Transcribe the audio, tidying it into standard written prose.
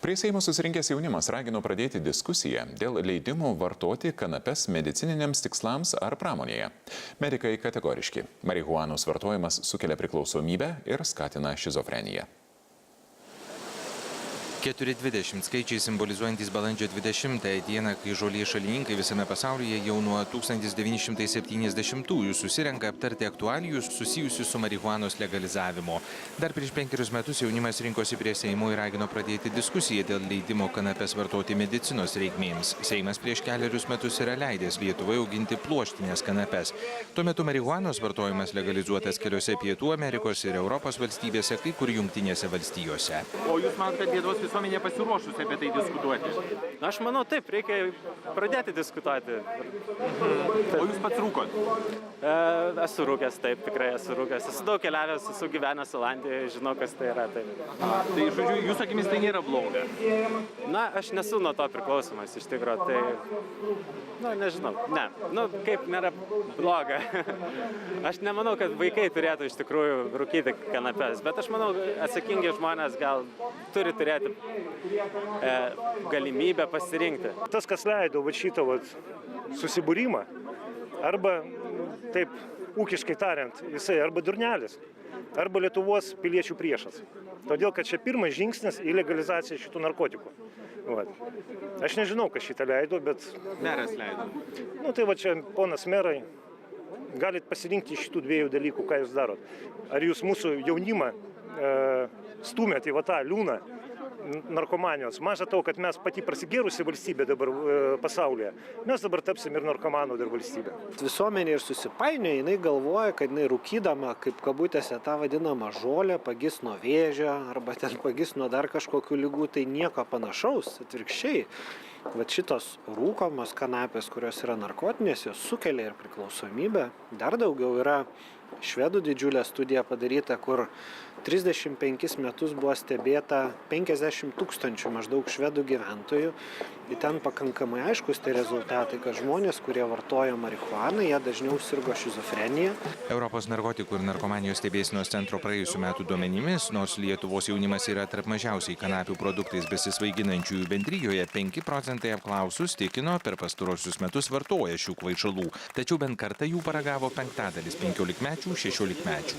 Prie Seimo susirinkęs jaunimas ragino pradėti diskusiją dėl leidimų vartoti kanapes medicininiams tikslams ar pramonėje. Medikai kategoriški. Marihuanos vartojimas sukelia priklausomybę ir skatina šizofreniją. 420 skaičiai simbolizuojantys balandžio 20 dieną, kai žolės šalininkai visame pasaulyje jau nuo 1970-ųjų susirenka aptarti aktualijų susijusių su marihuanos legalizavimo. Dar prieš 5 metus jaunimas rinkosi prie Seimo ir ragino pradėti diskusiją dėl leidimo kanapes vartoti medicinos reikmėms. Seimas prieš 4 metus yra leidęs Lietuvai auginti pluoštines kanapes. Tuo metu marihuanos vartojimas legalizuotas keliose Pietų Amerikos ir Europos valstybėse, kai kur Jungtinėse valstijose. O jūs manote, kad Lietuvos visuomenė pasiruošusi apie tai diskutuoti? Aš manau, taip, reikia pradėti diskutuoti. O jūs pats rūkot? Esu rūkęs, taip, tikrai esu rūkęs. Esu daug keliavęs, esu gyvenęs Olandijoje, žinau, kas tai yra. Taip. Tai, žodžiu, jūsų akimis tai nėra bloga? Na, aš nesu nuo to priklausomas, iš tikrųjų, tai, nežinau, kaip nėra bloga. Aš nemanau, kad vaikai turėtų iš tikrųjų rūkyti kanapes, bet aš manau, atsakingi žmonės gal turi turėti galimybę pasirinkti. Tas, kas leido šitą susibūrimą, arba, taip, ūkiškai tariant, jisai arba durnelis, arba Lietuvos piliečių priešas. Todėl, kad čia pirmas žingsnis į legalizaciją šitų narkotikų. Aš nežinau, kas šitą leido, bet... Meras leido. Tai čia, ponas merai, galit pasirinkti iš šitų dviejų dalykų, ką jūs darot. Ar jūs mūsų jaunimą stumėt į tą liūną narkomanijos. Maža to, kad mes pati prasigėrusi valstybė dabar pasaulyje, mes dabar tapsim ir narkomanų dar valstybė. Visuomenė ir susipainioja, jinai galvoja, kad jinai rūkydama, kaip kabutėse, tą vadinamą žolę, pagis nuo vėžio arba ten pagis nuo dar kažkokių ligų, tai nieko panašaus, atvirkščiai. Šitos rūkomos kanapės, kurios yra narkotinės, jos sukelia ir priklausomybę. Dar daugiau yra švedų didžiulė studija padaryta, kur 35 metus buvo stebėta 50 000 maždaug švedų gyventojų. Ir ten pakankamai aiškus tai rezultatai, kad žmonės, kurie vartoja marihuaną, jie dažniau sirgo šizofreniją. Europos narkotikų ir narkomanijos stebėsenos centro praėjusių metų duomenimis, nors Lietuvos jaunimas yra tarp mažiausiai kanapių produktais besisvaiginančiųjų bendrijoje, 5 procentai apklausus tikino, per pastarosius metus vartoja šių kvaišalų. Tačiau bent kartą jų paragavo 1/5 15-mečių, 16-mečių.